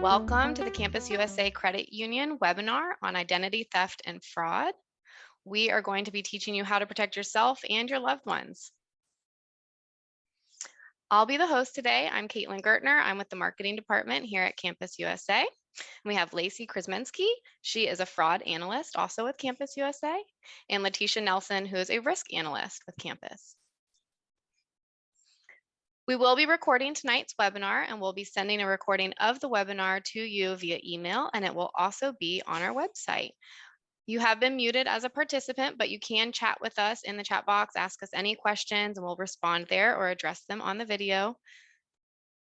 Welcome to the Campus USA Credit Union webinar on identity theft and fraud. We are going to be teaching you how to protect yourself and your loved ones. I'll be the host today. I'm Caitlin Gertner. I'm with the marketing department here at Campus USA. We have Lacey Krasminski. She is a fraud analyst also with Campus USA, and Letitia Nelson, who is a risk analyst with Campus. We will be recording tonight's webinar, and we'll be sending a recording of the webinar to you via email, and it will also be on our website. You have been muted as a participant, but you can chat with us in the chat box, ask us any questions, and we'll respond there or address them on the video.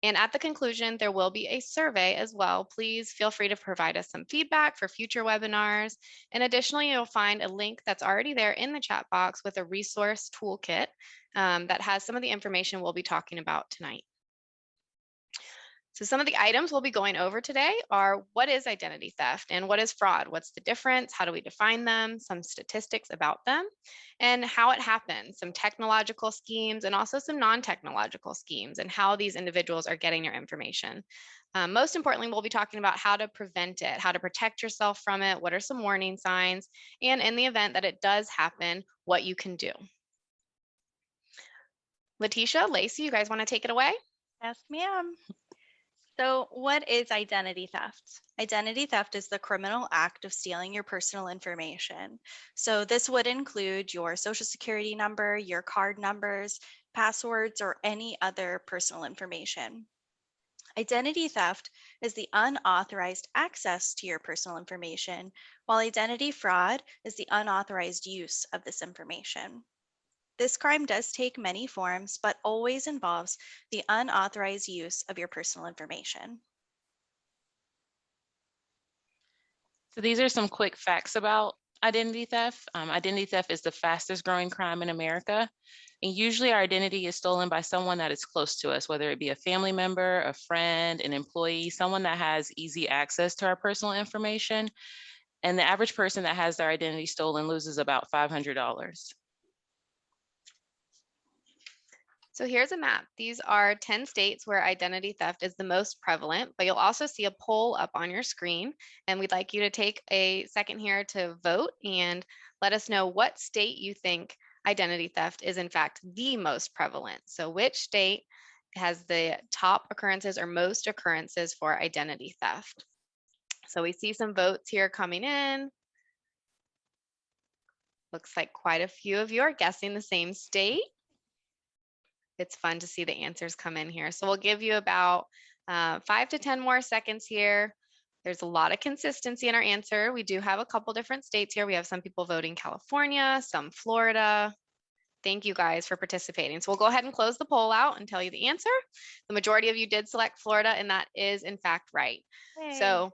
And at the conclusion, there will be a survey as well. Please feel free to provide us some feedback for future webinars. And additionally, you'll find a link that's already there in the chat box with a resource toolkit that has some of the information we'll be talking about tonight. So some of the items we'll be going over today are: what is identity theft and what is fraud? What's the difference? How do we define them? Some statistics about them and how it happens, some technological schemes and also some non-technological schemes and how these individuals are getting your information. Most importantly, we'll be talking about how to prevent it, how to protect yourself from it, what are some warning signs, and in the event that it does happen, what you can do. Letitia, Lacey, you guys want to take it away? Yes, ma'am. So what is identity theft? Identity theft is the criminal act of stealing your personal information. So this would include your social security number, your card numbers, passwords, or any other personal information. Identity theft is the unauthorized access to your personal information, while identity fraud is the unauthorized use of this information. This crime does take many forms, but always involves the unauthorized use of your personal information. So these are some quick facts about identity theft. Identity theft is the fastest growing crime in America. And usually our identity is stolen by someone that is close to us, whether it be a family member, a friend, an employee, someone that has easy access to our personal information. And the average person that has their identity stolen loses about $500. So here's a map. These are 10 states where identity theft is the most prevalent, but you'll also see a poll up on your screen. And we'd like you to take a second here to vote and let us know what state you think identity theft is in fact the most prevalent. So which state has the top occurrences or most occurrences for identity theft? So we see some votes here coming in. Looks like quite a few of you are guessing the same state. It's fun to see the answers come in here. So we'll give you about 5 to 10 more seconds here. There's a lot of consistency in our answer. We do have a couple different states here. We have some people voting California, some Florida. Thank you guys for participating. So we'll go ahead and close the poll out and tell you the answer. The majority of you did select Florida, and that is in fact right. Hey. So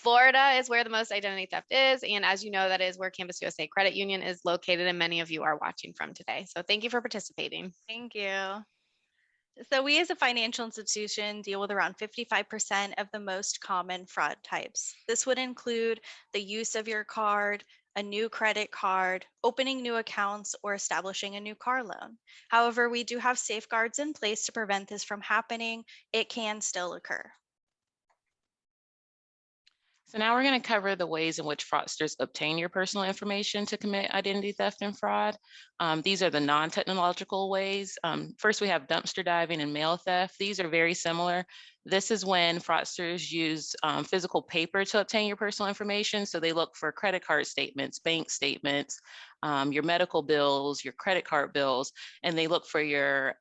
Florida is where the most identity theft is. And as you know, that is where Campus USA Credit Union is located, and many of you are watching from today. So thank you for participating. Thank you. So we as a financial institution deal with around 55% of the most common fraud types. This would include the use of your card, a new credit card, opening new accounts, or establishing a new car loan. However, we do have safeguards in place to prevent this from happening. It can still occur. So now we're going to cover the ways in which fraudsters obtain your personal information to commit identity theft and fraud. These are the non-technological ways. First, we have dumpster diving and mail theft. These are very similar. This is when fraudsters use physical paper to obtain your personal information. So they look for credit card statements, bank statements, your medical bills, your credit card bills, and they look for your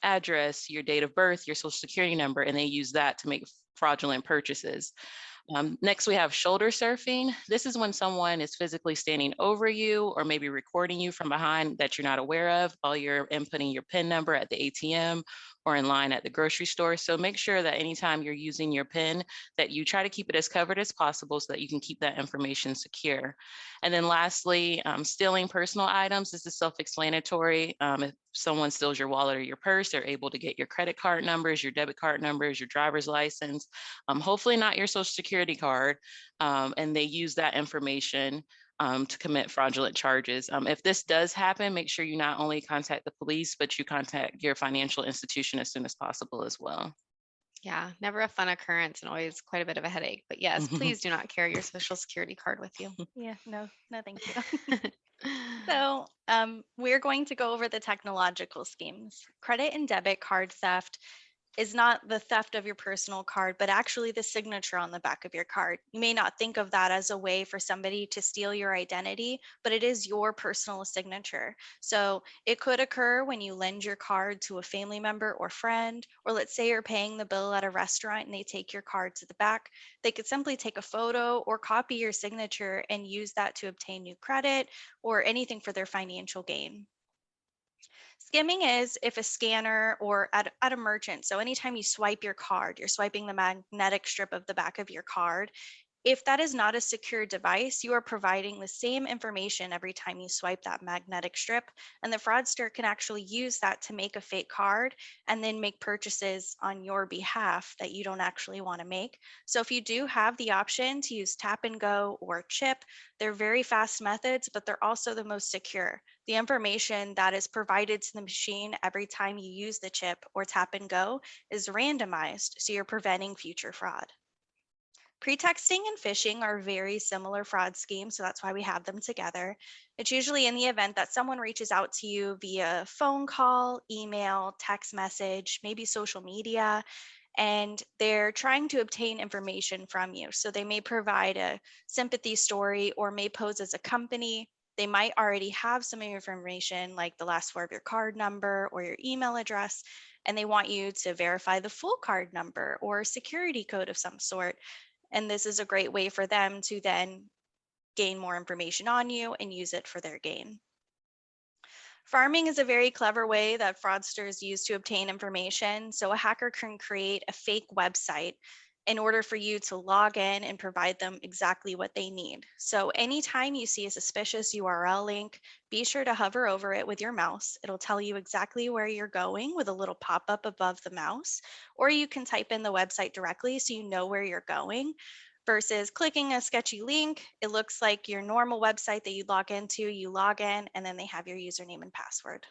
address, your date of birth, your social security number, and they use that to make fraudulent purchases. Next, we have shoulder surfing. This is when someone is physically standing over you or maybe recording you from behind that you're not aware of while you're inputting your PIN number at the ATM or in line at the grocery store. So make sure that anytime you're using your PIN that you try to keep it as covered as possible so that you can keep that information secure. And then lastly, stealing personal items. This is self-explanatory. If someone steals your wallet or your purse, they're able to get your credit card numbers, your debit card numbers, your driver's license, hopefully not your social security card, and they use that information to commit fraudulent charges. If this does happen, make sure you not only contact the police, but you contact your financial institution as soon as possible as well. Yeah, never a fun occurrence and always quite a bit of a headache. But yes, please do not carry your social security card with you. Yeah, no, thank you. So we're going to go over the technological schemes. Credit and debit card theft is not the theft of your personal card, but actually the signature on the back of your card. You may not think of that as a way for somebody to steal your identity, but it is your personal signature. So it could occur when you lend your card to a family member or friend, or let's say you're paying the bill at a restaurant and they take your card to the back. They could simply take a photo or copy your signature and use that to obtain new credit or anything for their financial gain. Skimming is if a scanner or at a merchant, so anytime you swipe your card, you're swiping the magnetic strip of the back of your card. If that is not a secure device, you are providing the same information every time you swipe that magnetic strip, and the fraudster can actually use that to make a fake card and then make purchases on your behalf that you don't actually want to make. So if you do have the option to use tap and go or chip, they're very fast methods, but they're also the most secure. The information that is provided to the machine every time you use the chip or tap and go is randomized, so you're preventing future fraud. Pretexting and phishing are very similar fraud schemes, so that's why we have them together. It's usually in the event that someone reaches out to you via phone call, email, text message, maybe social media, and they're trying to obtain information from you. So they may provide a sympathy story or may pose as a company. They might already have some information like the last four of your card number or your email address, and they want you to verify the full card number or security code of some sort. And this is a great way for them to then gain more information on you and use it for their gain. Farming is a very clever way that fraudsters use to obtain information. So a hacker can create a fake website in order for you to log in and provide them exactly what they need. So anytime you see a suspicious URL link, be sure to hover over it with your mouse. It'll tell you exactly where you're going with a little pop-up above the mouse, or you can type in the website directly so you know where you're going. Versus clicking a sketchy link, it looks like your normal website that you log into, you log in, and then they have your username and password.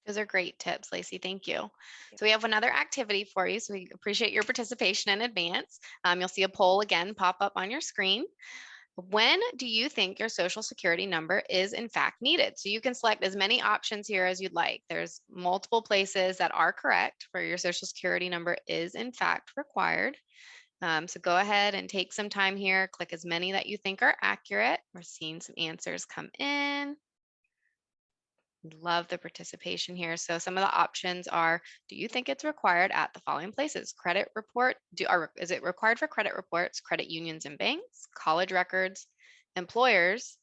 Those are great tips, Lacey. Thank you. So we have another activity for you. So we appreciate your participation in advance. You'll see a poll again pop up on your screen. When do you think your social security number is in fact needed? So you can select as many options here as you'd like. There's multiple places that are correct where your social security number is in fact required. So go ahead and take some time here, click as many that you think are accurate. We're seeing some answers come in. Love the participation here. So some of the options are, do you think it's required at the following places? Credit report, is it required for credit reports, credit unions and banks, college records, employers,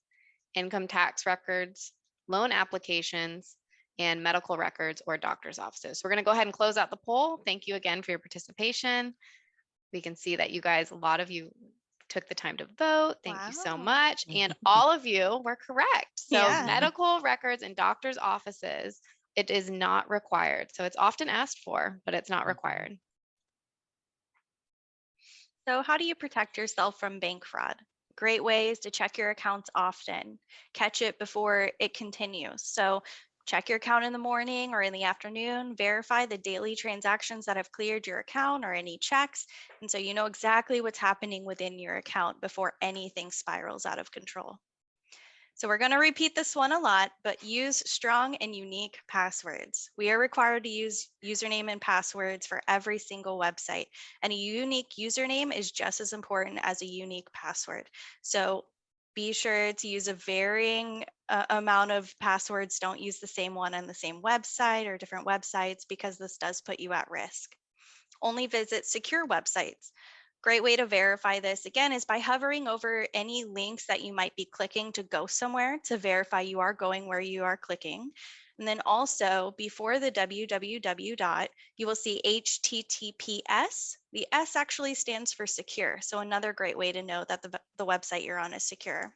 income tax records, loan applications, and medical records or doctor's offices? So we're gonna go ahead and close out the poll. Thank you again for your participation. We can see that you guys, a lot of you took the time to vote. Thank you so Wow. much. And all of you were correct. So Yeah. medical records and doctor's offices, it is not required. So it's often asked for, but it's not required. So how do you protect yourself from bank fraud? Great ways to check your accounts often, catch it before it continues. So check your account in the morning or in the afternoon, verify the daily transactions that have cleared your account or any checks. And so you know exactly what's happening within your account before anything spirals out of control. So we're going to repeat this one a lot, but use strong and unique passwords. We are required to use username and passwords for every single website, and a unique username is just as important as a unique password. So be sure to use a varying amount of passwords. Don't use the same one on the same website or different websites because this does put you at risk. Only visit secure websites. Great way to verify this again is by hovering over any links that you might be clicking to go somewhere to verify you are going where you are clicking. And then also before the www dot, you will see HTTPS. The S actually stands for secure. So another great way to know that the website you're on is secure.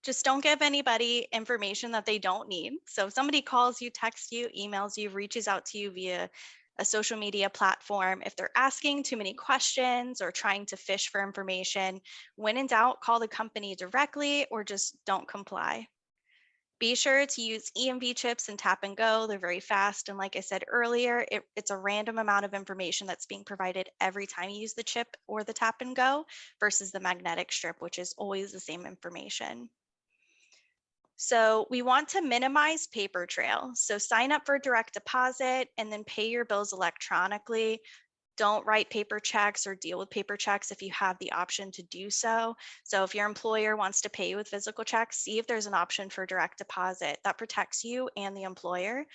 Just don't give anybody information that they don't need. So if somebody calls you, texts you, emails you, reaches out to you via a social media platform, if they're asking too many questions or trying to fish for information, when in doubt, call the company directly or just don't comply. Be sure to use EMV chips and tap and go. They're very fast. And like I said earlier, it's a random amount of information that's being provided every time you use the chip or the tap and go versus the magnetic strip, which is always the same information. So we want to minimize paper trail. So sign up for direct deposit and then pay your bills electronically. Don't write paper checks or deal with paper checks if you have the option to do so. So if your employer wants to pay you with physical checks, see if there's an option for direct deposit that protects you and the employer,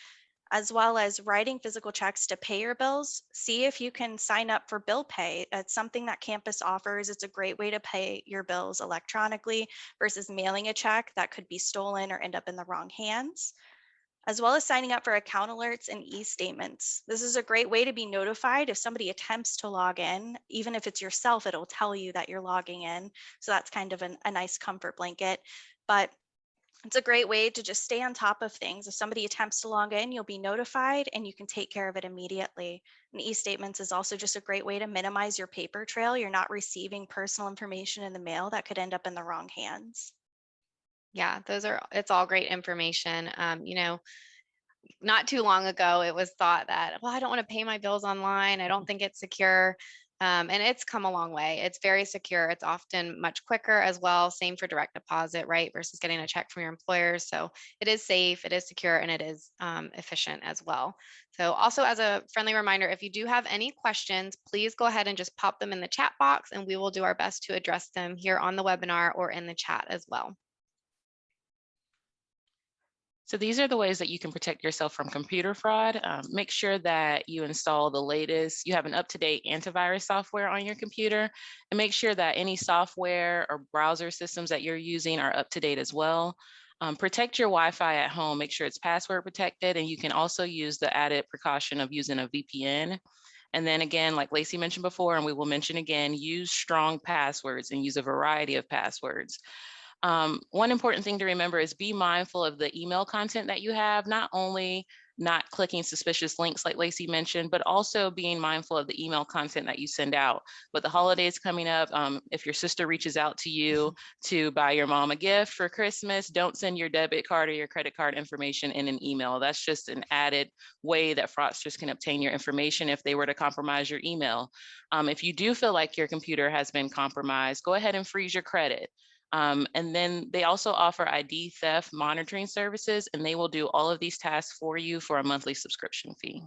as well as writing physical checks to pay your bills. See if you can sign up for bill pay. It's something that campus offers. It's a great way to pay your bills electronically versus mailing a check that could be stolen or end up in the wrong hands, as well as signing up for account alerts and e-statements. This is a great way to be notified if somebody attempts to log in. Even if it's yourself, it'll tell you that you're logging in. So that's kind of a nice comfort blanket. But it's a great way to just stay on top of things. If somebody attempts to log in, you'll be notified and you can take care of it immediately. And e-statements is also just a great way to minimize your paper trail. You're not receiving personal information in the mail that could end up in the wrong hands. Yeah, it's all great information. Not too long ago, it was thought that, well, I don't want to pay my bills online. I don't think it's secure. And it's come a long way. It's very secure. It's often much quicker as well. Same for direct deposit, right? Versus getting a check from your employer. So it is safe, it is secure, and it is efficient as well. So also as a friendly reminder, if you do have any questions, please go ahead and just pop them in the chat box and we will do our best to address them here on the webinar or in the chat as well. So these are the ways that you can protect yourself from computer fraud. Make sure that you install the latest, you have an up-to-date antivirus software on your computer, and make sure that any software or browser systems that you're using are up to date as well. Protect your Wi-Fi at home, make sure it's password protected, and you can also use the added precaution of using a VPN. And then again, like Lacey mentioned before, and we will mention again, use strong passwords and use a variety of passwords. One important thing to remember is be mindful of the email content that you have, not only not clicking suspicious links like Lacey mentioned, but also being mindful of the email content that you send out. With the holidays coming up, if your sister reaches out to you to buy your mom a gift for Christmas, don't send your debit card or your credit card information in an email. That's just an added way that fraudsters can obtain your information if they were to compromise your email. If you do feel like your computer has been compromised, go ahead and freeze your credit. And then they also offer ID theft monitoring services, and they will do all of these tasks for you for a monthly subscription fee.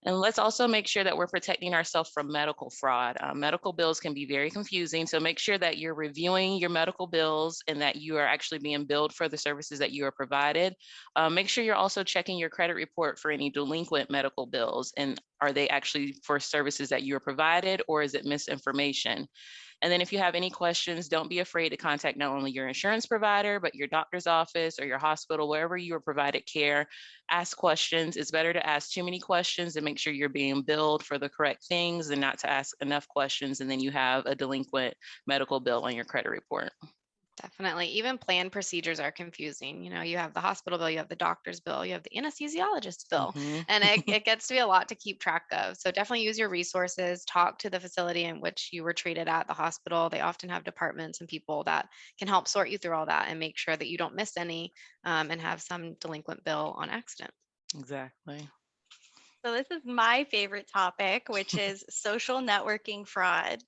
And let's also make sure that we're protecting ourselves from medical fraud. Medical bills can be very confusing, so make sure that you're reviewing your medical bills and that you are actually being billed for the services that you are provided. Make sure you're also checking your credit report for any delinquent medical bills, and are they actually for services that you are provided, or is it misinformation? And then if you have any questions, don't be afraid to contact not only your insurance provider, but your doctor's office or your hospital, wherever you are provided care. Ask questions. It's better to ask too many questions and make sure you're being billed for the correct things than not to ask enough questions and then you have a delinquent medical bill on your credit report. Definitely. Even planned procedures are confusing. You have the hospital bill, you have the doctor's bill, you have the anesthesiologist's bill, and it gets to be a lot to keep track of. So definitely use your resources, talk to the facility in which you were treated at the hospital. They often have departments and people that can help sort you through all that and make sure that you don't miss any and have some delinquent bill on accident. Exactly. So this is my favorite topic, which is social networking fraud.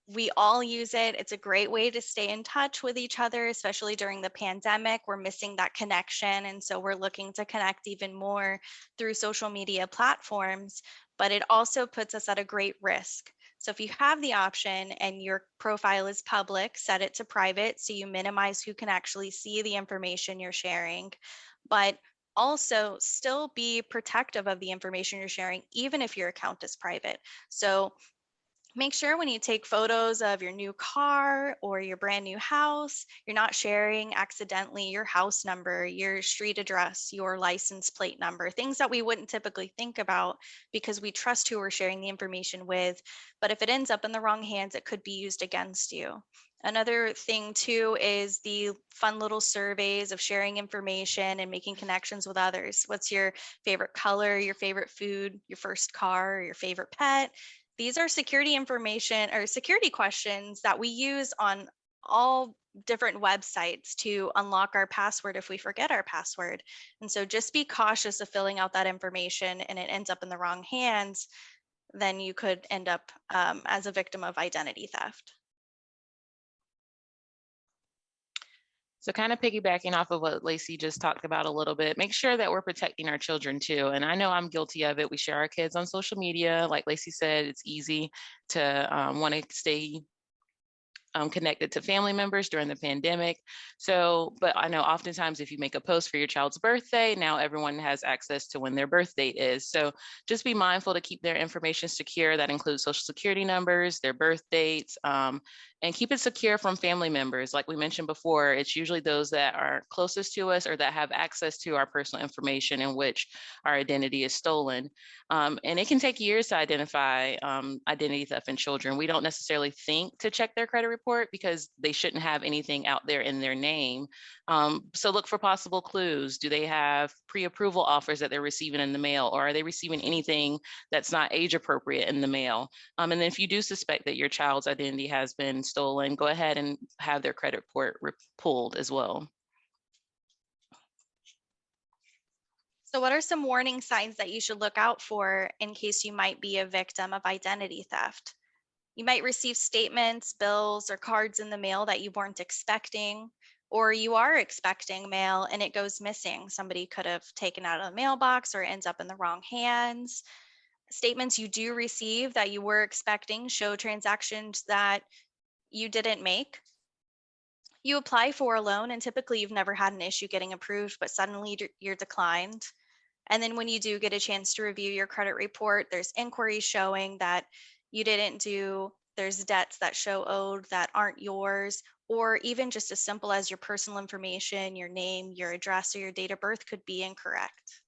We all use it. It's a great way to stay in touch with each other, especially during the pandemic. We're missing that connection. And so we're looking to connect even more through social media platforms, but it also puts us at a great risk. So if you have the option and your profile is public, set it to private so you minimize who can actually see the information you're sharing. But also still be protective of the information you're sharing, even if your account is private. So make sure when you take photos of your new car or your brand new house, you're not sharing accidentally your house number, your street address, your license plate number, things that we wouldn't typically think about because we trust who we're sharing the information with. But if it ends up in the wrong hands, it could be used against you. Another thing too is the fun little surveys of sharing information and making connections with others. What's your favorite color, your favorite food, your first car, your favorite pet? These are security information or security questions that we use on all different websites to unlock our password if we forget our password. And so just be cautious of filling out that information and it ends up in the wrong hands, then you could end up as a victim of identity theft. So kind of piggybacking off of what Lacey just talked about a little bit, make sure that we're protecting our children too. And I know I'm guilty of it. We share our kids on social media. Like Lacey said, it's easy to want to stay connected to family members during the pandemic. So, but I know oftentimes if you make a post for your child's birthday, now everyone has access to when their birth date is. So just be mindful to keep their information secure. That includes social security numbers, their birth dates, and keep it secure from family members. Like we mentioned before, it's usually those that are closest to us or that have access to our personal information in which our identity is stolen. And it can take years to identify identity theft in children. We don't necessarily think to check their credit report because they shouldn't have anything out there in their name. So look for possible clues. Do they have pre-approval offers that they're receiving in the mail, or are they receiving anything that's not age appropriate in the mail? And then if you do suspect that your child's identity has been stolen, go ahead and have their credit report pulled as well. So what are some warning signs that you should look out for in case you might be a victim of identity theft? You might receive statements, bills, or cards in the mail that you weren't expecting, or you are expecting mail and it goes missing. Somebody could have taken out of the mailbox or ends up in the wrong hands. Statements you do receive that you were expecting show transactions that you didn't make. You apply for a loan and typically you've never had an issue getting approved, but suddenly you're declined. And then when you do get a chance to review your credit report, there's inquiries showing that you didn't do, there's debts that show owed that aren't yours, or even just as simple as your personal information, your name, your address, or your date of birth could be incorrect.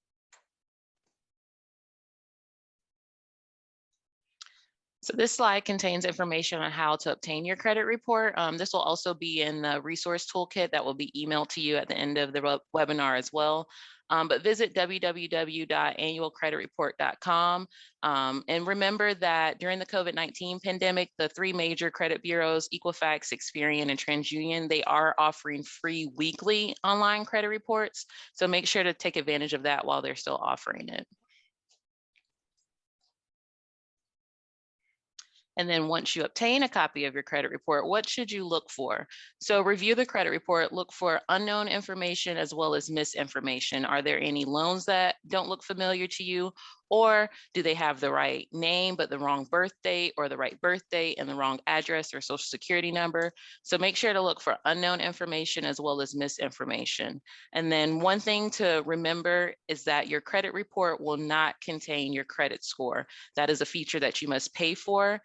So this slide contains information on how to obtain your credit report. This will also be in the resource toolkit that will be emailed to you at the end of the webinar as well. But visit www.annualcreditreport.com. And remember that during the COVID-19 pandemic, the three major credit bureaus, Equifax, Experian, and TransUnion, they are offering free weekly online credit reports. So make sure to take advantage of that while they're still offering it. And then once you obtain a copy of your credit report, what should you look for? So review the credit report, look for unknown information as well as misinformation. Are there any loans that don't look familiar to you? Or do they have the right name, but the wrong birth date, or the right birth date and the wrong address or social security number? So make sure to look for unknown information as well as misinformation. And then one thing to remember is that your credit report will not contain your credit score. That is a feature that you must pay for.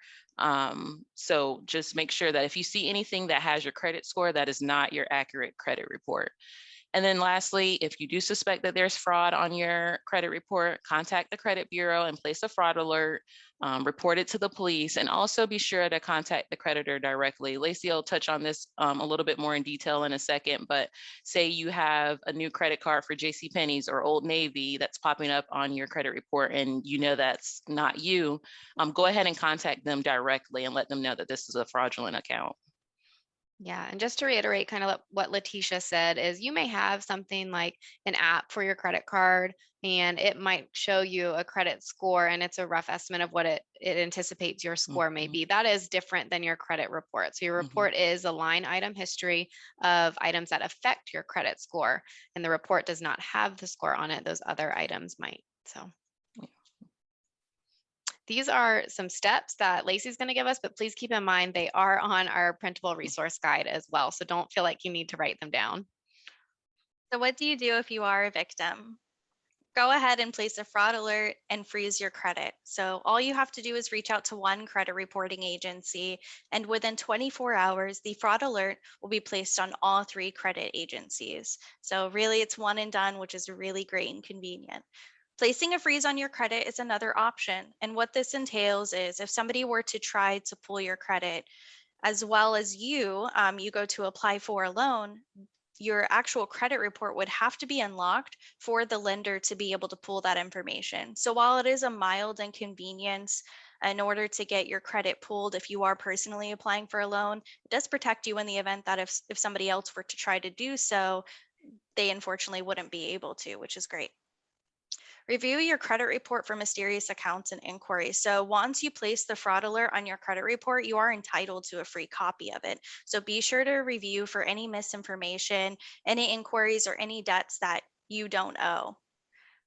So just make sure that if you see anything that has your credit score, that is not your accurate credit report. And then lastly, if you do suspect that there's fraud on your credit report, contact the credit bureau and place a fraud alert, report it to the police, and also be sure to contact the creditor directly. Lacey will touch on this a little bit more in detail in a second, but say you have a new credit card for JCPenney's or Old Navy that's popping up on your credit report and you know that's not you, go ahead and contact them directly and let them know that this is a fraudulent account. Yeah, and just to reiterate kind of what Letitia said is you may have something like an app for your credit card and it might show you a credit score and it's a rough estimate of what it anticipates your score may be. That is different than your credit report. So your report is a line item history of items that affect your credit score, and the report does not have the score on it. Those other items might. So these are some steps that Lacey's going to give us, but please keep in mind they are on our printable resource guide as well. So don't feel like you need to write them down. So what do you do if you are a victim? Go ahead and place a fraud alert and freeze your credit. So all you have to do is reach out to one credit reporting agency, and within 24 hours, the fraud alert will be placed on all three credit agencies. So really it's one and done, which is really great and convenient. Placing a freeze on your credit is another option. And what this entails is if somebody were to try to pull your credit, as well as you go to apply for a loan, your actual credit report would have to be unlocked for the lender to be able to pull that information. So while it is a mild inconvenience in order to get your credit pulled if you are personally applying for a loan, it does protect you in the event that if somebody else were to try to do so, they unfortunately wouldn't be able to, which is great. Review your credit report for mysterious accounts and inquiries. So once you place the fraud alert on your credit report, you are entitled to a free copy of it. So be sure to review for any misinformation, any inquiries, or any debts that you don't owe.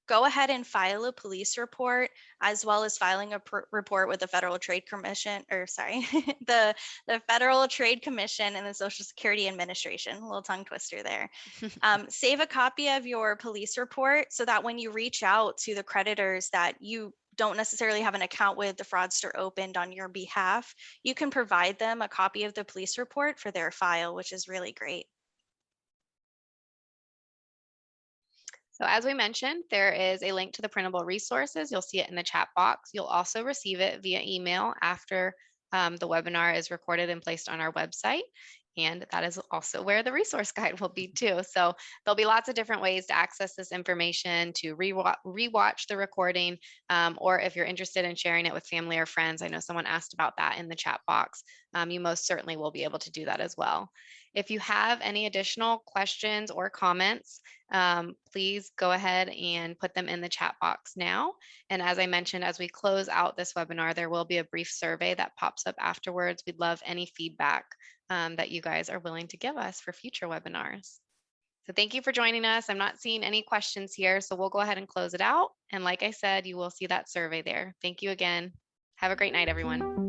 Go ahead and file a police report, as well as filing a report with the Federal Trade Commission, or sorry, the Federal Trade Commission and the Social Security Administration. A little tongue twister there. Save a copy of your police report so that when you reach out to the creditors that you don't necessarily have an account with, the fraudster opened on your behalf, you can provide them a copy of the police report for their file, which is really great. So as we mentioned, there is a link to the printable resources. You'll see it in the chat box. You'll also receive it via email after the webinar is recorded and placed on our website. And that is also where the resource guide will be too. So there'll be lots of different ways to access this information, to rewatch the recording, or if you're interested in sharing it with family or friends. I know someone asked about that in the chat box. You most certainly will be able to do that as well. If you have any additional questions or comments, please go ahead and put them in the chat box now. And as I mentioned, as we close out this webinar, there will be a brief survey that pops up afterwards. We'd love any feedback that you guys are willing to give us for future webinars. So thank you for joining us. I'm not seeing any questions here, so we'll go ahead and close it out. And like I said, you will see that survey there. Thank you again. Have a great night, everyone.